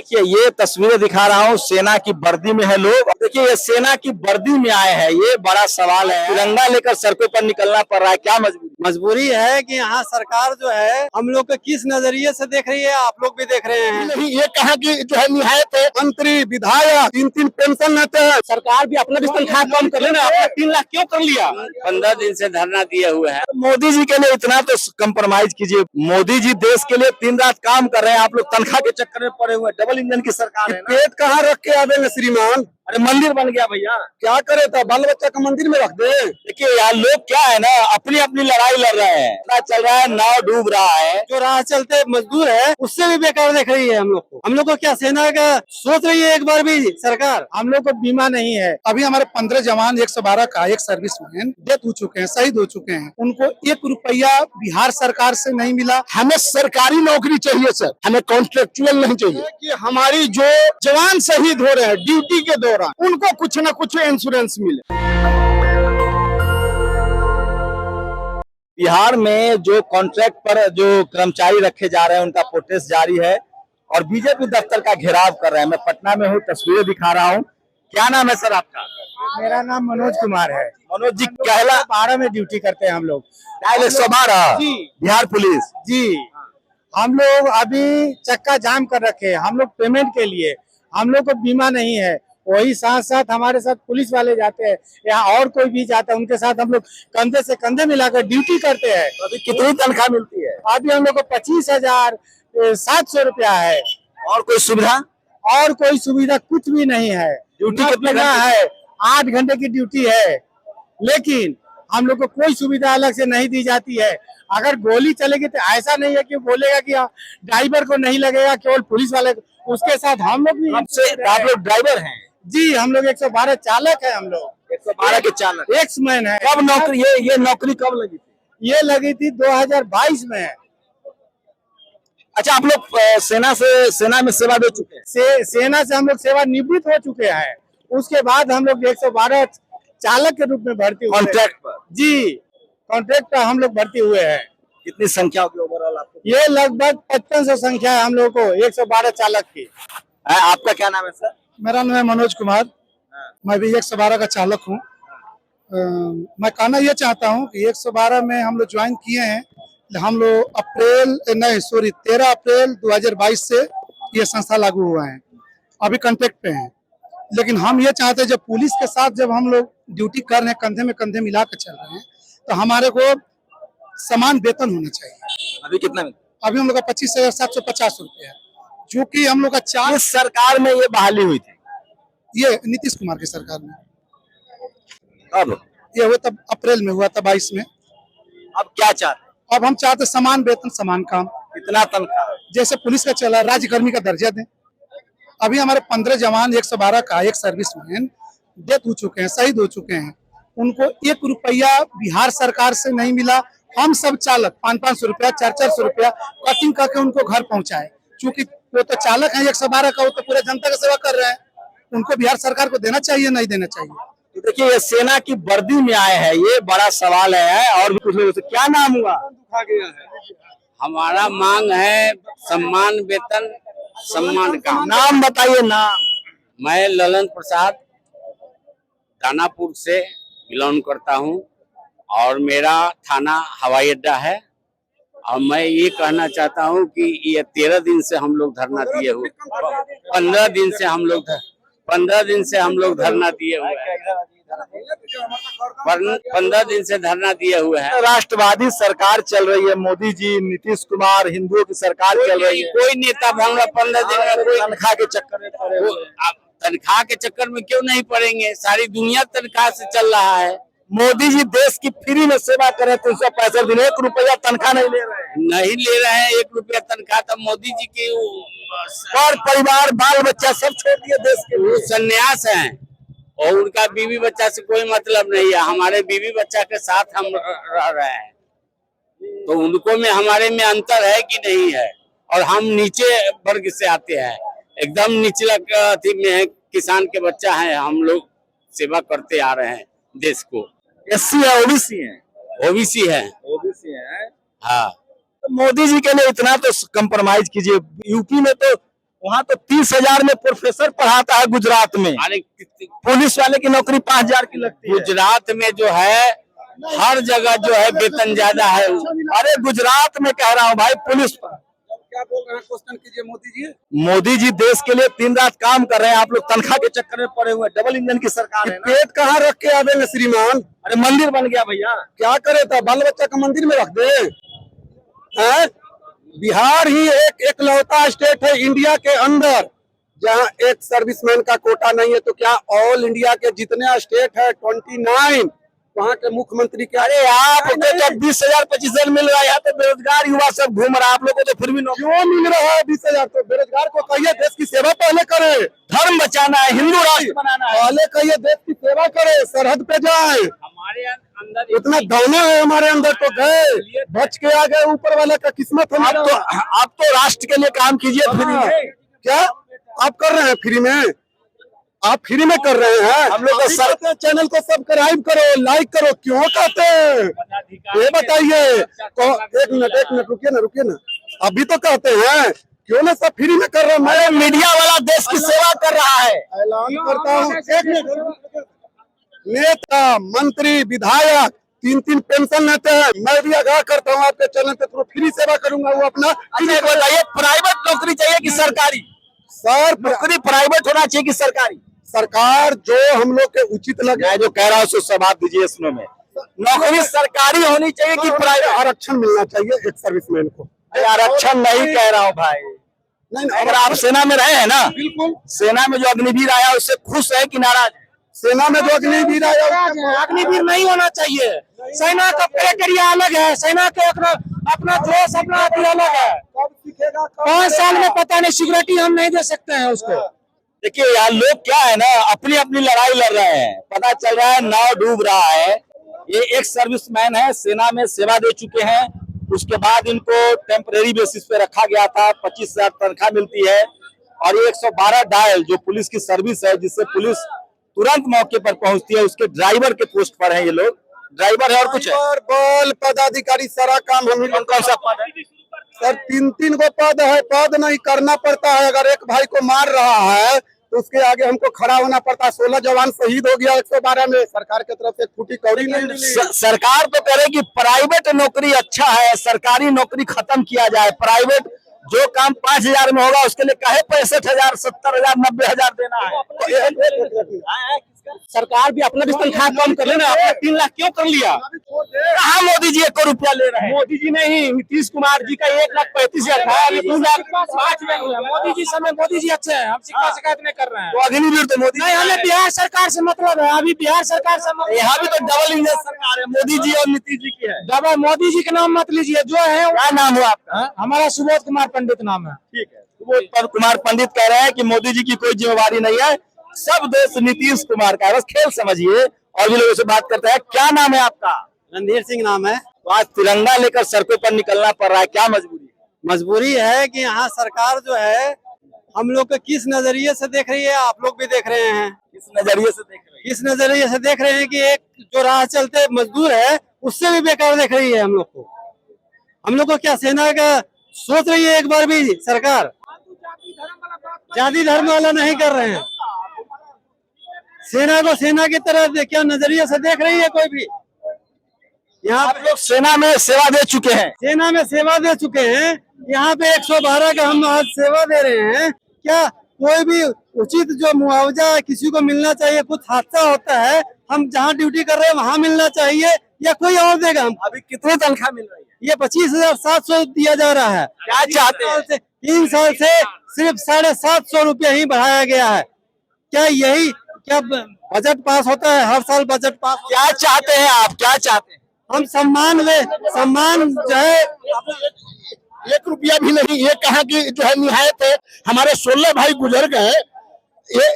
देखिए ये तस्वीरें दिखा रहा हूँ, सेना की वर्दी में है लोग। देखिए ये सेना की वर्दी में आए हैं, ये बड़ा सवाल है। तिरंगा लेकर सड़कों पर निकलना पड़ रहा है, क्या मजबूरी है कि यहाँ सरकार जो है हम लोग को किस नजरिए से देख रही है, आप लोग भी देख रहे हैं। नहीं, ये कहा कि जो है निहायत है, मंत्री विधायक 3-3 पेंशन लेते हैं। सरकार भी अपना भी तनख्वाह कम कर लेना, आपने 3 लाख क्यों कर लिया? 15 दिन से धरना दिए हुए हैं। मोदी जी के लिए इतना तो कंप्रोमाइज कीजिए। मोदी जी देश के लिए 3 रात काम कर रहे हैं, आप लोग तनख्वाह के चक्कर में पड़े हुए हैं। डबल इंजन की सरकार है ना। पेट कहाँ रख के आवेंगे श्रीमान? अरे मंदिर बन गया भैया, क्या करे था, बाल बच्चा का मंदिर में रख दे। देखिए यार लोग क्या है ना, अपनी अपनी लड़ाई लड़ रहे हैं, पता चल रहा है नाव डूब रहा है। जो राह चलते मजदूर है उससे भी बेकार देख रही है हम लोग को क्या सेना का सोच रही है एक बार भी सरकार। हम लोग को बीमा नहीं है। अभी हमारे 15 जवान 112 का एक सर्विसमैन डेथ हो चुके हैं, शहीद हो चुके हैं। उनको 1 रुपया बिहार सरकार से नहीं मिला। हमें सरकारी नौकरी चाहिए सर, हमें कॉन्ट्रेक्चुअल नहीं चाहिए। कि हमारी जो जवान शहीद हो रहे हैं ड्यूटी के दौरान, उनको कुछ न कुछ इंश्योरेंस मिले। बिहार में जो कॉन्ट्रैक्ट पर जो कर्मचारी रखे जा रहे हैं उनका प्रोटेस्ट जारी है और बीजेपी दफ्तर का घेराव कर रहे हैं। मैं पटना में हूँ, तस्वीरें दिखा रहा हूँ। क्या नाम है सर आपका? मेरा नाम मनोज कुमार है। मनोज जी, कहला 12 में ड्यूटी करते हैं हम लोग। 112 बिहार पुलिस जी, हम लोग अभी चक्का जाम कर रखे हैं हम लोग पेमेंट के लिए। हम लोग को बीमा नहीं है। वही साथ साथ हमारे साथ पुलिस वाले जाते हैं या और कोई भी जाता है, उनके साथ हम लोग कंधे से कंधे मिलाकर ड्यूटी करते हैं। अभी कितनी तनख्वाह मिलती है? अभी हम लोग को 25,700 रुपया है। और कोई सुविधा? और कोई सुविधा कुछ भी नहीं है। ड्यूटी कितने घंटे है? 8 घंटे की ड्यूटी है, लेकिन हम लोग को कोई सुविधा अलग से नहीं दी जाती है। अगर गोली चलेगी तो ऐसा नहीं है कि बोलेगा कि ड्राइवर को नहीं लगेगा, केवल पुलिस वाले को। उसके साथ हम लोग भी। आप लोग ड्राइवर हैं? जी, हम लोग 112 चालक है। हम लोग 112 के चालक, एक्समैन है। कब नौकरी ये नौकरी कब लगी थी? ये लगी थी 2022 में। अच्छा, आप लोग सेना में सेवा दे चुके हैं? सेना से हम लोग सेवा निवृत्त हो चुके हैं। उसके बाद हम लोग 112 चालक के रूप में भर्ती हुए। कॉन्ट्रैक्ट पर? जी, कॉन्ट्रैक्ट पर हम लोग भर्ती हुए हैं। कितनी संख्या होगी ओवरऑल आपको? ये लगभग 5500 संख्या है हम लोग को 112 चालक की। आपका क्या नाम है सर? मेरा नाम है मनोज कुमार। मैं भी 112 का चालक हूँ। मैं कहना ये चाहता हूँ कि 112 में हम लोग ज्वाइन किए हैं। हम लोग 13 अप्रैल 2022 से ये संस्था लागू हुआ है। अभी कॉन्ट्रैक्ट पे हैं, लेकिन हम ये चाहते हैं जब पुलिस के साथ जब हम लोग ड्यूटी कर रहे हैं, कंधे में कंधे मिला कर चल रहे हैं, तो हमारे को समान वेतन होना चाहिए। अभी कितना मिलता है? अभी हम लोग का 25,750 रुपये है, जो कि हम लोग का 4 इस सरकार में ये बहाली हुई थी? ये नीतीश कुमार की सरकार में। अब ये हुआ तब अप्रैल में हुआ था 22 में। अब क्या चाहते हैं? अब हम चाहते समान वेतन समान काम। कितना तनख्वाह? जैसे पुलिस का चला, राज्यकर्मी का दर्जा दें। अभी हमारे 15 जवान 112 का एक सर्विसमैन डेथ हो चुके हैं, शहीद हो चुके हैं। उनको 1 रुपया बिहार सरकार से नहीं मिला। हम सब चालक 500-500 रुपया 400-400 रुपया कटिंग करके उनको घर पहुंचाए। चूंकि वो तो चालक है 112 का, वो तो पूरे जनता का सेवा कर रहे हैं। उनको बिहार सरकार को देना चाहिए, नहीं देना चाहिए? तो देखिए ये सेना की वर्दी में आए हैं, ये बड़ा सवाल है। और भी कुछ लोगों से क्या नाम हुआ? हमारा मांग है सम्मान वेतन, सम्मान का। नाम बताइए। नाम? मैं ललन प्रसाद दानापुर से बिलोंग करता हूं और मेरा थाना हवाई अड्डा है। और मैं ये कहना चाहता हूं कि ये 13 दिन से हम लोग धरना दिए हुए, 15 दिन से हम लोग धरना दिए हुए हैं। 15 दिन से धरना दिए हुए हैं। राष्ट्रवादी सरकार चल रही है, मोदी जी, नीतीश कुमार, हिंदुओं की सरकार चल रही है। कोई नेता भांगा 15 दिन में कोई तनख्वाह के चक्कर में पड़े हुए हैं। आप तनख्वाह के चक्कर में क्यों नहीं पड़ेंगे? सारी दुनिया तनख्वाह से चल रहा है। मोदी जी देश की फ्री में सेवा करे, 365 दिन 1 रुपया तनख्वाह नहीं ले रहे हैं। नहीं ले रहे हैं 1 रुपया तनख्वाह। तो मोदी जी की और परिवार बाल बच्चा सब छोड़ दिए देश के लिए। संन्यास हैं और उनका बीवी बच्चा से कोई मतलब नहीं है। हमारे बीवी बच्चा के साथ हम रह रहे हैं, तो उनको में हमारे में अंतर है कि नहीं है? और हम नीचे वर्ग से आते हैं, एकदम निचला अथी में है, किसान के बच्चा है। हम लोग सेवा करते आ रहे हैं देश को। एससी है, ओबीसी है? ओबीसी है। ओबीसी है। हाँ, तो मोदी जी के लिए इतना तो कंप्रोमाइज कीजिए। यूपी में तो वहाँ तो 30,000 में प्रोफेसर पढ़ाता है गुजरात में, अरे पुलिस वाले की नौकरी 5,000 की लगती है। गुजरात में जो है हर जगह जो है वेतन ज्यादा है। अरे गुजरात में कह रहा हूँ भाई, पुलिस क्या बोल रहे हैं, क्वेश्चन कीजिए मोदी जी। मोदी जी देश के लिए दिन रात काम कर रहे हैं, आप लोग तनख्वाह के चक्कर में पड़े हुए हैं। डबल इंजन की सरकार है ना। पेट कहाँ रख के आवेंगे श्रीमान? अरे मंदिर बन गया भैया, क्या करे था, बाल बच्चा का मंदिर में रख दे हैं? बिहार ही एक एकलौता स्टेट है इंडिया के अंदर जहां एक सर्विसमैन का कोटा नहीं है। तो क्या ऑल इंडिया के जितने स्टेट है 29 वहाँ के मुख्यमंत्री क्या? अरे आपको जब 20,000 25,000 मिल रहा है, यहाँ तो बेरोजगार युवा सब घूम रहा है, आप लोगों को तो फिर भी नौकरी क्यों मिल रहा है 20,000? तो बेरोजगार को कहिए देश की सेवा पहले करे, धर्म बचाना है, हिंदू राष्ट्र बनाना है। पहले कहिए देश की सेवा करे, सरहद पे जाए। हमारे अंदर इतना दौने है हमारे अंदर तो गए, बच के आ गए, ऊपर वाले का किस्मत है। आप तो राष्ट्र के लिए काम कीजिए फ्री में। क्या आप कर रहे हैं फ्री में? आप फ्री में कर रहे हैं? हम लोग तो चैनल को सब्सक्राइब करो, लाइक करो, क्यों कहते हैं ये बताइए। तो एक मिनट रुकिए ना, अभी तो कहते हैं क्यों ना सब फ्री में कर रहे हैं? मैं मीडिया वाला देश की सेवा कर रहा है। ऐलान करता हूँ, एक मिनट। नेता मंत्री विधायक 3 पेंशन लेते हैं, मैं भी आगाह करता हूँ आपके चैनल पे थ्रू फ्री सेवा करूंगा। वो अपना बताइए, प्राइवेट नौकरी चाहिए कि सरकारी? सर नौकरी प्राइवेट होना चाहिए कि सरकारी? सरकार जो हम लोग के उचित लगे, मैं जो कह रहा हूँ उसको समाप्त दीजिए इसमें। नौकरी सरकारी होनी चाहिए कि प्राइवेट? आरक्षण मिलना चाहिए एक सर्विसमैन को। आरक्षण नहीं कह रहा हूँ भाई, नहीं अगर आप सेना में रहे हैं ना, बिल्कुल। सेना में जो अग्निवीर आया उससे खुश है कि नाराज? सेना में जो अग्निवीर आया, अग्निवीर नहीं होना चाहिए। सेना का क्राइटेरिया अलग है, सेना के अपना जोश अपना अलग है। 5 साल में पता नहीं सिक्योरिटी हम नहीं दे सकते हैं उसको। देखिए यार, लोग क्या है ना, अपनी अपनी लड़ाई लड़ रहे हैं, पता चल रहा है नाव डूब रहा है। ये एक सर्विसमैन है, सेना में सेवा दे चुके हैं, उसके बाद इनको टेम्परेरी बेसिस पे रखा गया था, 25,000 तनख्वाह मिलती है। और ये 112 डायल जो पुलिस की सर्विस है, जिससे पुलिस तुरंत मौके पर पहुंचती है, उसके ड्राइवर के पोस्ट पर है ये लोग। ड्राइवर है और कुछ है? बल पदाधिकारी सारा काम हम ही। कौन सा पद है सर? 3 गो पद है, पद नहीं करना पड़ता है। अगर एक भाई को मार रहा है तो उसके आगे हमको खड़ा होना पड़ता है। 16 जवान शहीद हो गया 112 में, सरकार की तरफ से फूटी कौड़ी नहीं मिली। सरकार तो कह रही कि प्राइवेट नौकरी अच्छा है, सरकारी नौकरी खत्म किया जाए। प्राइवेट जो काम 5,000 में होगा उसके लिए कहे 65,000 70,000 90,000 देना है। सरकार भी अपना भी तनख्वाह कम कर लेना, आपने 3 लाख क्यों कर लिया? कहाँ मोदी जी 1 रुपया ले रहे हैं? मोदी जी नहीं, नीतीश कुमार जी का 1,35,000 था, अभी 2,05,000 में हुआ। मोदी जी समय मोदी जी अच्छे हैं, हम शिकायत नहीं कर रहे हैं। तो अग्निवीर तो मोदी नहीं, हमें बिहार सरकार से मतलब है, अभी बिहार सरकार से मतलब। यहाँ भी तो डबल इंजन सरकार है, मोदी जी और नीतीश जी की है। डबल मोदी जी का नाम मत लीजिए, जो है क्या नाम हुआ आपका? हमारा सुबोध कुमार पंडित नाम है। ठीक है, सुबोध कुमार पंडित कह रहे हैं कि मोदी जी की कोई जिम्मेवारी नहीं है, सब दोष नीतीश कुमार का है, बस खेल समझिए। और भी लोगों से बात करते हैं। क्या नाम है आपका? रणधीर सिंह नाम है। तो आज तिरंगा लेकर सड़कों पर निकलना पड़ रहा है, क्या मजबूरी है? मजबूरी है कि यहाँ सरकार जो है हम लोग को किस नजरिए से देख रही है, आप लोग भी देख रहे हैं। किस नजरिए से देख रहे हैं? किस नजरिए से देख रहे हैं कि एक जो राह चलते मजदूर है उससे भी बेकार देख रही है हम लोग को। हम लोग को क्या सेना का सोच रही है एक बार भी सरकार? जाति धर्म वाला नहीं कर रहे हैं। सेना को सेना की तरह क्या नजरिए से देख रही है कोई भी? यहाँ आप लोग सेना में सेवा दे चुके हैं? सेना में सेवा दे चुके हैं, यहाँ पे 112 का हम आज सेवा दे रहे हैं। क्या कोई भी उचित जो मुआवजा किसी को मिलना चाहिए, कुछ हादसा होता है हम जहाँ ड्यूटी कर रहे हैं वहाँ मिलना चाहिए या कोई और देगा? हम अभी कितनी तनख्वाह मिल रही है? ये 25,700 दिया जा रहा है। क्या चाहते हैं? 3 साल से सिर्फ 750 रुपया ही बढ़ाया गया है। क्या बजट पास होता है हर साल? बजट पास क्या चाहते हैं आप? क्या चाहते हैं? हम सम्मान जो है 1 रुपया भी नहीं। ये कहा कि जो है निहायत है, हमारे 16 भाई गुजर गए,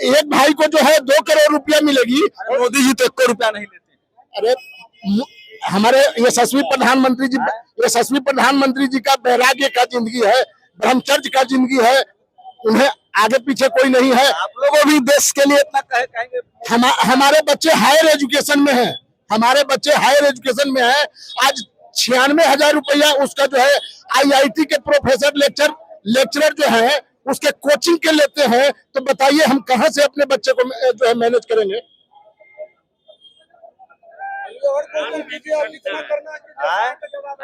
एक भाई को जो है 2 करोड़ रुपया मिलेगी। मोदी जी तो 1 रुपया नहीं लेते। अरे हमारे यशस्वी प्रधानमंत्री जी का वैराग्य का जिंदगी है, ब्रह्मचर्य का जिंदगी है, उन्हें आगे पीछे कोई नहीं है। आप लोगों भी देश के लिए इतना कहेंगे? हमारे बच्चे हायर एजुकेशन में हैं, हमारे बच्चे हायर एजुकेशन में हैं। आज 96,000 रुपया उसका जो है IIT के प्रोफेसर लेक्चरर जो है उसके कोचिंग के लेते हैं, तो बताइए हम कहाँ से अपने बच्चे को जो है मैनेज करेंगे।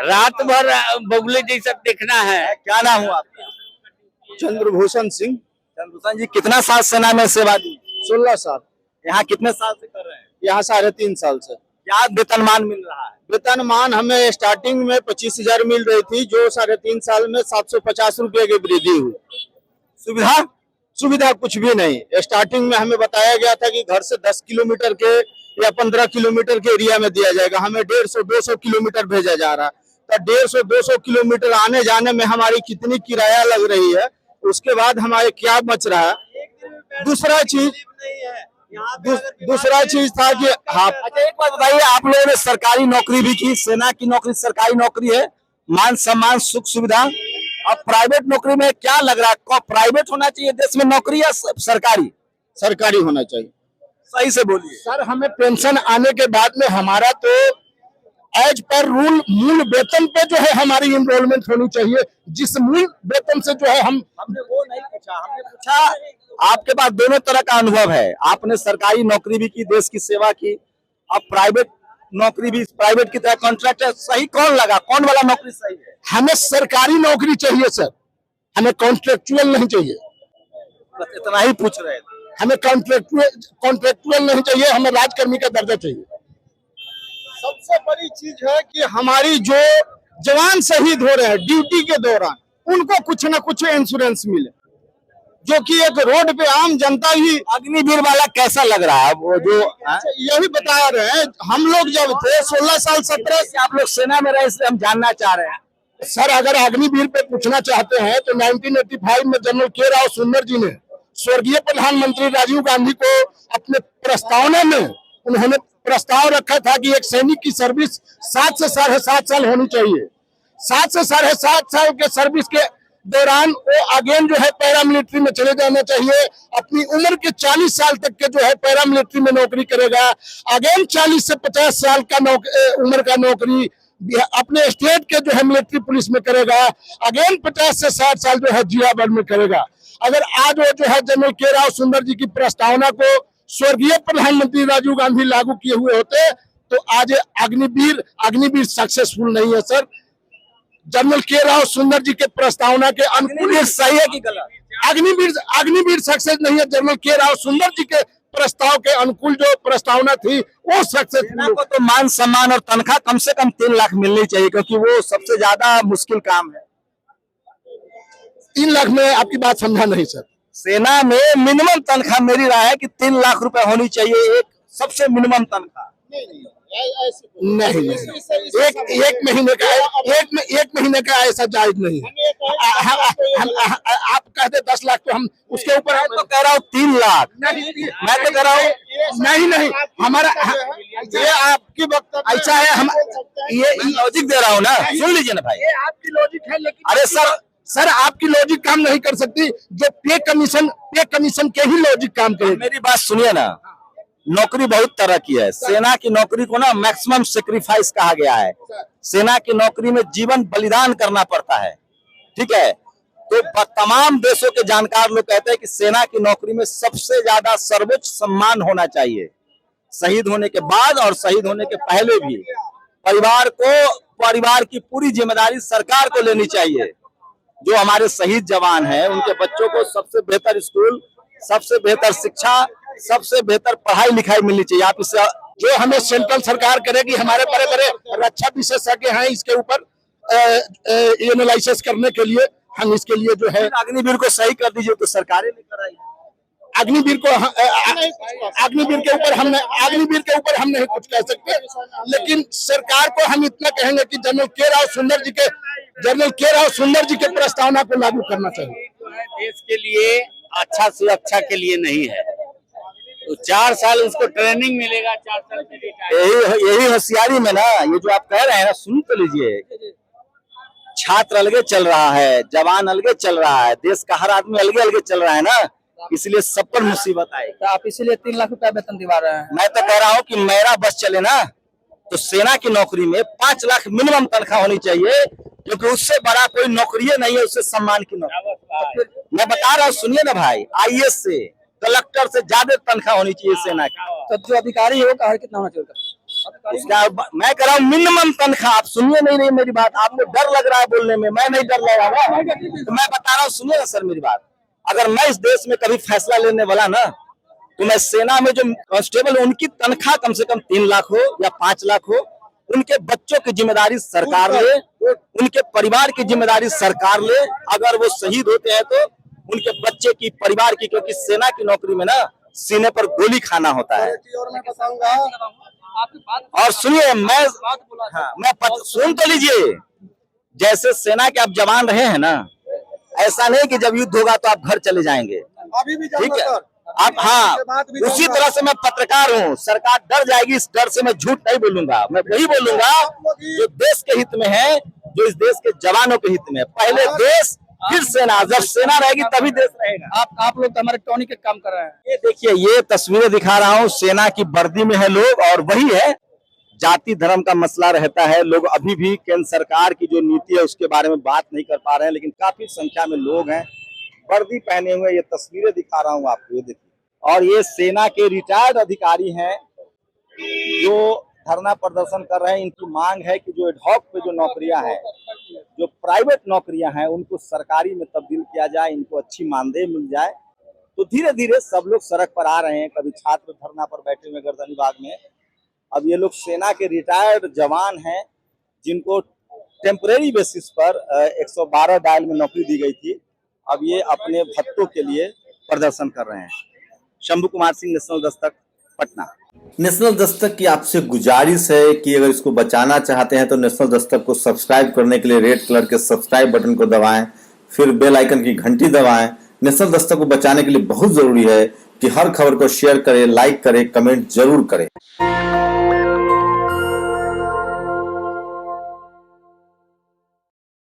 रात भर बगुले जैसा देखना है। क्या नाम हुआ आपका? चंद्रभूषण सिंह, चंद्रभूषण जी, कितना साल सेना में सेवा दी? 16 साल। यहाँ कितने साल से कर रहे हैं? यहाँ 3.5 साल से। क्या वेतनमान मिल रहा है? वेतनमान हमें स्टार्टिंग में 25,000 मिल रही थी, जो 3.5 साल में 750 रुपये की वृद्धि हुई। सुविधा कुछ भी नहीं। स्टार्टिंग में हमें बताया गया था कि घर से 10 किलोमीटर के या 15 किलोमीटर के एरिया में दिया जाएगा, हमें 150-200 किलोमीटर भेजा जा रहा है। तो 150-200 किलोमीटर आने जाने में हमारी कितनी किराया लग रही है, उसके बाद हमारे क्या बच रहा है। दूसरा चीज था कि हाँ, अच्छा एक बात बताइए, आप लोगों ने सरकारी नौकरी भी की, सेना की नौकरी सरकारी नौकरी है, मान सम्मान सुख सुविधा। अब प्राइवेट नौकरी में क्या लग रहा है, प्राइवेट होना चाहिए देश में नौकरी या सरकारी? सरकारी होना चाहिए। सही से बोलिए सर, हमें पेंशन आने के बाद में हमारा तो एज पर रूल मूल वेतन पे जो है हमारी इनरोलमेंट होनी चाहिए, जिस मूल वेतन से जो है हमने वो नहीं पूछा, हमने पूछा आपके पास दोनों तरह का अनुभव है, आपने सरकारी नौकरी भी की, देश की सेवा की, अब प्राइवेट नौकरी भी, प्राइवेट की तरह कॉन्ट्रैक्टर, सही कौन लगा, कौन वाला नौकरी सही है? हमें सरकारी नौकरी चाहिए सर, हमें कॉन्ट्रेक्चुअल नहीं चाहिए। बस इतना ही पूछ रहे थे। हमें कॉन्ट्रेक्चुअल नहीं चाहिए, हमें राजकर्मी का दर्जा चाहिए। सबसे बड़ी चीज है कि हमारी जो जवान शहीद हो रहे हैं ड्यूटी के दौरान, उनको कुछ न कुछ इंश्योरेंस मिले, जो कि एक रोड पे आम जनता ही। अग्निवीर वाला कैसा लग रहा है वो जो यही बता रहे हैं, हम लोग जब थे 16 साल 17 से आप लोग सेना में रहे, इसलिए हम जानना चाह रहे हैं। सर, अगर अग्निवीर पे पूछना चाहते हैं तो 1985 में जनरल के राव सुंदर जी ने स्वर्गीय प्रधानमंत्री राजीव गांधी को अपने प्रस्तावना में उन्होंने प्रस्ताव रखा था कि एक सैनिक की सर्विस 7 से 7.5 साल होनी चाहिए। 7 से 7.5 साल के सर्विस के दौरान वो अगेन जो है पैरामिलिट्री में चले जाना चाहिए। अपनी उम्र के 40 साल तक के जो है पैरामिलिट्री में नौकरी करेगा, अगेन 40 से 50 साल का उम्र का नौकरी अपने स्टेट के जो है मिलिट्री पुलिस में करेगा, अगेन 50 से 60 साल जो है जिया बल में करेगा। अगर आज वो जो है जनरल के राव सुंदर जी की प्रस्तावना को स्वर्गीय प्रधानमंत्री राजीव गांधी लागू किए हुए होते तो आज अग्निवीर सक्सेसफुल नहीं है सर। जनरल के राव सुंदर जी के प्रस्तावना के अनुकूल सही है कि गलत? अग्निवीर सक्सेस नहीं है। जनरल के राव सुंदर जी के प्रस्ताव के अनुकूल जो प्रस्तावना थी वो सक्सेसफुल। को तो मान सम्मान और तनख्वाह कम से कम 3 लाख मिलनी चाहिए, क्योंकि वो सबसे ज्यादा मुश्किल काम है। 3 लाख में आपकी बात समझा नहीं सर। सेना में मिनिमम तनख्वाह मेरी राय है कि 3 लाख रुपए होनी चाहिए, एक सबसे मिनिमम तनख्वाह। नहीं, एक महीने का ऐसा जायज नहीं है। आप कहते 10 लाख तो हम उसके ऊपर, तो कह रहा हूँ 3 लाख, मैं तो कह रहा हूँ नहीं हमारा ये आपकी वक्तव्य ऐसा है। हम ये लॉजिक दे रहा हूँ ना, सुन लीजिए ना भाई। ये आपकी लॉजिक है, लेकिन अरे सर आपकी लॉजिक काम नहीं कर सकती, जो पे कमीशन के ही लॉजिक काम करेगी। मेरी बात सुनिए ना, नौकरी बहुत तरह की है। सेना की नौकरी को ना मैक्सिमम सेक्रीफाइस कहा गया है। सेना की नौकरी में जीवन बलिदान करना पड़ता है, ठीक है। तो तमाम देशों के जानकार लोग कहते हैं कि सेना की नौकरी में सबसे ज्यादा सर्वोच्च सम्मान होना चाहिए। शहीद होने के बाद और शहीद होने के पहले भी परिवार की पूरी जिम्मेदारी सरकार को लेनी चाहिए। जो हमारे शहीद जवान हैं उनके बच्चों को सबसे बेहतर स्कूल, सबसे बेहतर शिक्षा, सबसे बेहतर पढ़ाई लिखाई मिलनी चाहिए। आप इससे जो हमें सेंट्रल सरकार करेगी, हमारे बड़े बड़े रक्षा विशेषज्ञ हैं इसके ऊपर एनालिसिस करने के लिए, हम इसके लिए जो है अग्निवीर को सही कर दीजिए, तो सरकारें नहीं कराई। अग्निवीर के ऊपर हम नहीं कुछ कह सकते, लेकिन सरकार को हम इतना कहेंगे कि जनरल के राव सुंदर जी के प्रस्तावना को लागू करना चाहिए। देश के लिए अच्छा से अच्छा के लिए नहीं है, तो 4 साल उसको ट्रेनिंग मिलेगा, 4 साल में यही होशियारी में ना, ये जो आप कह रहे हैं ना, सुन तो लीजिए। छात्र अलगे चल रहा है, जवान अलगे चल रहा है, देश का हर आदमी अलगे अलगे चल रहा है ना, इसलिए सब पर मुसीबत आएगी। तो आप इसीलिए 3 लाख रुपया वेतन दिवा रहे हैं। मैं तो कह रहा हूँ कि मेरा बस चले ना, तो सेना की नौकरी में 5 लाख मिनिमम तनख्वाह होनी चाहिए, क्योंकि उससे बड़ा कोई नौकरी नहीं है, उससे सम्मान की नौकरी। मैं बता रहा हूँ, सुनिए ना भाई, आईएएस से कलेक्टर से ज्यादा तनख्वाह होनी चाहिए सेना की। तो जो अधिकारी है वो कहा कितना होना चाहिए उसका मैं कह रहा हूँ मिनिमम तनख्वाह। आप सुनिए नहीं मेरी बात, आपको डर लग रहा है बोलने में, मैं नहीं डर लग रहा है। तो मैं बता रहा हूँ, सुनिए ना सर मेरी बात, अगर मैं इस देश में कभी फैसला लेने वाला ना, तो मैं सेना में जो कांस्टेबल है उनकी तनख्वाह कम से कम 3 लाख हो या 5 लाख हो, उनके बच्चों की जिम्मेदारी सरकार ले, उनके परिवार की जिम्मेदारी सरकार ले। अगर वो शहीद होते हैं तो उनके बच्चे की, परिवार की, क्योंकि सेना की नौकरी में ना सीने पर गोली खाना होता है। और मैं बताऊंगा, और सुनिए, मैं सुन तो लीजिए, जैसे सेना के आप जवान रहे हैं ना, ऐसा नहीं कि जब युद्ध होगा तो आप घर चले जाएंगे, अभी भी ठीक है? सर, आप हाँ, उसी तरह से मैं पत्रकार हूँ, सरकार डर जाएगी, इस डर से मैं झूठ नहीं बोलूंगा। मैं वही बोलूंगा जो देश के हित में है, जो इस देश के जवानों के हित में है। पहले देश फिर सेना, जब सेना रहेगी तभी देश रहेगा। आप लोग तो हमारे टॉनिक के काम कर रहे हैं। ये देखिए, ये तस्वीरें दिखा रहा हूँ, सेना की वर्दी में है लोग, और वही है, जाति धर्म का मसला रहता है। लोग अभी भी केंद्र सरकार की जो नीति है उसके बारे में बात नहीं कर पा रहे हैं, लेकिन काफी संख्या में लोग हैं वर्दी पहने हुए। ये तस्वीरें दिखा रहा हूँ आपको, ये देखिए। और ये सेना के रिटायर्ड अधिकारी हैं जो धरना प्रदर्शन कर रहे हैं। इनकी मांग है कि जो एडहॉक पे जो नौकरियां हैं, जो प्राइवेट नौकरियां हैं, उनको सरकारी में तब्दील किया जाए, इनको अच्छी मानदेय मिल जाए। तो धीरे धीरे सब लोग सड़क पर आ रहे हैं। कभी छात्र धरना पर बैठे हुए गर्दनी बाग में, अब ये लोग सेना के रिटायर्ड जवान हैं जिनको टेम्परेरी बेसिस पर 112 डायल में नौकरी दी गई थी। अब ये अपने भत्तों के लिए प्रदर्शन कर रहे हैं। शंभू कुमार सिंह, नेशनल दस्तक, पटना। नेशनल दस्तक की आपसे गुजारिश है कि अगर इसको बचाना चाहते हैं तो नेशनल दस्तक को सब्सक्राइब करने के लिए रेड कलर के सब्सक्राइब बटन को दबाएं, फिर बेल आइकन की घंटी दबाएं। नेशनल दस्तक को बचाने के लिए बहुत जरूरी है कि हर खबर को शेयर करें, लाइक करें, कमेंट जरूर करें।